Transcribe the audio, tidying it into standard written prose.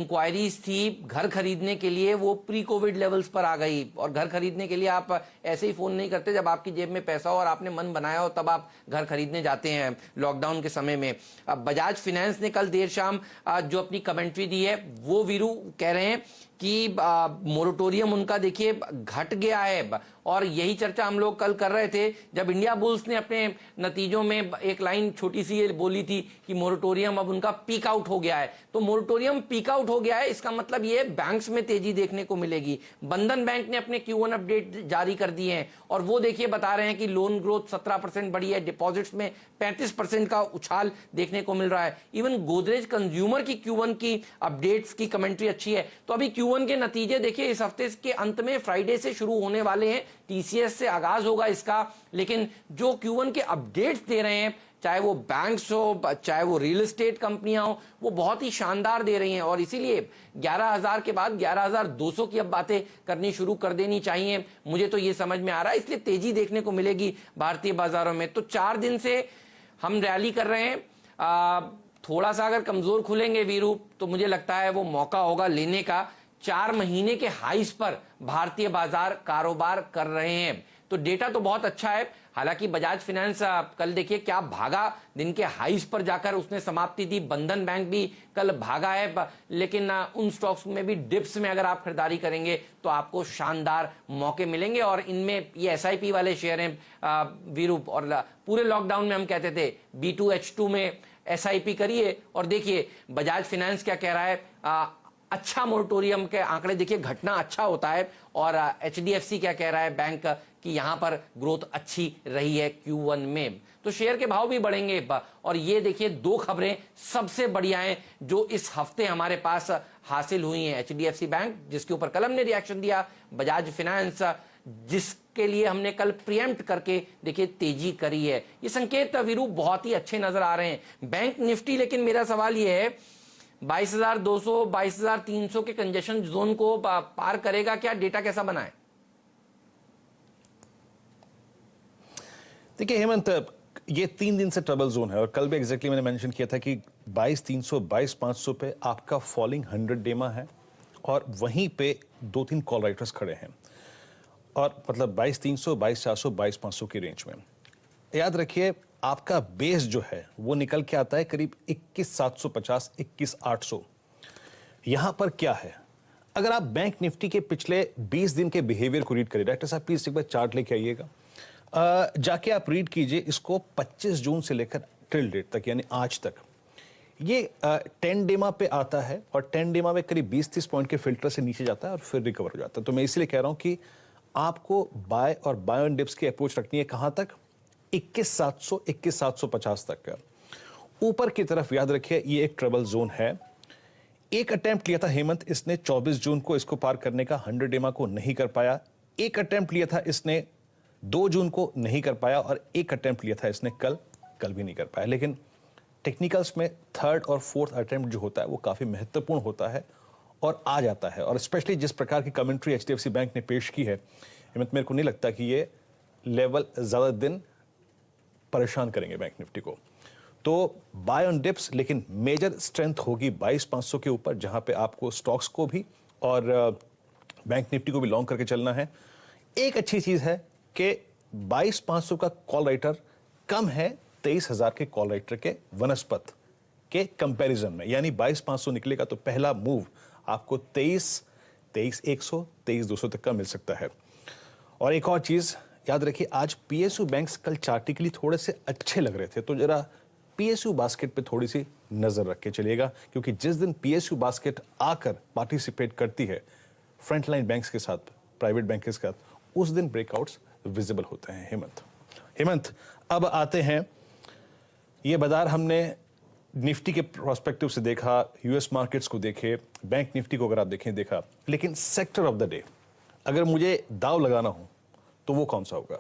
Inquiries थी घर खरीदने के लिए वो प्री कोविड लेवल्स पर आ गई। और घर खरीदने के लिए आप ऐसे ही फोन नहीं करते, जब आपकी जेब में पैसा हो और आपने मन बनाया हो तब आप घर खरीदने जाते हैं लॉकडाउन के समय में। अब बजाज फाइनेंस ने कल देर शाम जो अपनी कमेंट्री दी है वो वीरू कह रहे हैं कि मोरेटोरियम उनका देखिए घट गया है। और यही चर्चा हम लोग कल कर रहे थे जब इंडिया बुल्स ने अपने नतीजों में एक लाइन छोटी सी ये बोली थी कि मोरेटोरियम अब उनका पीक आउट हो गया है। तो मोरेटोरियम पीक आउट हो गया है, इसका मतलब ये बैंक्स में तेजी देखने को मिलेगी। बंधन बैंक ने अपने Q1 अपडेट जारी कर दिए हैं और वो देखिए बता रहे हैं कि लोन ग्रोथ 17% बढ़ी है, डिपॉजिट्स में 35% का उछाल देखने को मिल रहा है। इवन गोदरेज कंज्यूमर की Q1 की अपडेट्स की कमेंट्री अच्छी है। तो अभी Q1 के नतीजे देखिए इस हफ्ते के अंत में फ्राइडे से शुरू होने वाले हैं, TCS से आगाज होगा इसका। लेकिन जो Q1 के अपडेट्स दे रहे हैं, चाहे वो बैंक्स हो चाहे वो रियल एस्टेट कंपनियां हो, वो बहुत ही शानदार दे रही हैं। और इसीलिए 11,000 के बाद 11,200 की अब बातें करनी शुरू कर देनी चाहिए, मुझे तो ये समझ में आ रहा है। इसलिए तेजी देखने को मिलेगी भारतीय बाजारों में। तो 4 दिन से हम रैली कर रहे हैं, थोड़ा सा अगर कमजोर खुलेंगे वीरू तो मुझे लगता है वो मौका होगा लेने का। 4 महीने के हाइस पर भारतीय बाजार कारोबार कर रहे हैं। तो डेटा तो बहुत अच्छा है। हालांकि बजाज फाइनेंस कल देखिए क्या भागा, दिन के हाइस पर जाकर उसने समाप्ति दी। बंधन बैंक भी कल भागा है, लेकिन उन स्टॉक्स में भी डिप्स में अगर आप खरीदारी करेंगे तो आपको शानदार मौके मिलेंगे। और इनमें ये SIP वाले शेयर हैं वीरू। और पूरे लॉकडाउन में हम कहते थे B2H2 में SIP करिए और देखिए बजाज फाइनेंस क्या कह रहा है। अच्छा मोरेटोरियम के आंकड़े देखिए, घटना अच्छा होता है। और HDFC क्या कह रहा है बैंक कि यहां पर ग्रोथ अच्छी रही है Q1 में, तो शेयर के भाव भी बढ़ेंगे। और ये देखिए 2 खबरें सबसे बढ़िया हैं जो इस हफ्ते हमारे पास हासिल हुई हैं। HDFC बैंक जिसके ऊपर कल हमने रिएक्शन दिया, बजाज फाइनेंस जिसके लिए हमने कल प्रीएम्प्ट करके देखिए तेजी करी है। ये संकेत वीरू बहुत ही अच्छे नजर आ रहे हैं। बैंक निफ्टी, लेकिन मेरा सवाल ये है 22,200 22,300 के कंजेशन जोन को पार करेगा क्या? डेटा कैसा बना है? देखिए हेमंत, ये 3 दिन से ट्रबल जोन है और कल भी एग्जैक्टली मैंने मेंशन किया था कि 22,300 22,500 पे आपका फॉलिंग 100 डेमा है और वहीं पे 2-3 कॉल राइटर्स खड़े हैं। और मतलब 22,300 22,400 22,500 की रेंज में। याद रखिए आपका बेस जो है वो निकल के आता है करीब 21,750 21,800। यहां पर क्या है, अगर आप बैंक निफ्टी के पिछले 20 दिन के बिहेवियर को रीड करिए, डायरेक्टर साहब प्लीज एक बार चार्ट लेके आइएगा, जाके आप रीड कीजिए इसको 25 जून से लेकर टिल डेट तक, यानी आज तक। ये 10 डेमा पे आता है और 10 डेमा में करीब 20-30 पॉइंट के फिल्टर से नीचे जाता है और फिर रिकवर हो जाता है। तो मैं इसलिए कह रहा हूं कि आपको बाय और बाय ऑन डिप्स की अप्रोच रखनी है कहां तक, 21,700 21,750 तक का। ऊपर की तरफ याद रखिए ये एक ट्रबल जोन है। एक अटेम्प्ट लिया था हेमंत इसने 24 जून को इसको पार करने का, 100 डेमा को नहीं कर पाया। एक अटेम्प्ट लिया था इसने 2 जून को, नहीं कर पाया। और एक अटेम्प्ट लिया था इसने कल भी नहीं कर पाया। लेकिन टेक्निकल्स में 3rd और 4th अटेम्प्ट जो होता है वो काफी महत्वपूर्ण होता है और आ जाता है। और स्पेशली जिस प्रकार की कमेंट्री HDFC बैंक ने पेश की है हेमंत, मेरे को नहीं लगता कि ये लेवल ज्यादा दिन परेशान करेंगे बैंक निफ्टी को। तो बाय ऑन डिप्स, लेकिन मेजर स्ट्रेंथ होगी 22,500 के ऊपर, जहां पे आपको स्टॉक्स को भी और बैंक निफ्टी को भी लॉन्ग करके चलना है। एक अच्छी चीज है कि 22,500 का कॉल राइटर कम है 23,000 के कॉल राइटर के वनस्पत के कंपैरिजन में, यानी 22,500 निकलेगा तो पहला मूव आपको 23,100 23,200 तक का मिल सकता है। और एक और चीज याद रखिए, आज PSU बैंक्स कल चार्टिकली थोड़े से अच्छे लग रहे थे, तो जरा PSU बास्केट पे थोड़ी सी नजर रख के चलिएगा, क्योंकि जिस दिन PSU बास्केट आकर पार्टिसिपेट करती है फ्रंटलाइन बैंक्स के साथ, प्राइवेट बैंक के साथ, उस दिन ब्रेकआउट्स विजिबल होते हैं। हेमंत अब आते हैं, ये बाजार हमने निफ्टी के प्रोस्पेक्टिव से देखा, US मार्केट्स को देखे, बैंक निफ्टी को अगर आप देखें देखा, लेकिन सेक्टर ऑफ द डे अगर मुझे दाव लगाना हो तो वो कौन सा होगा?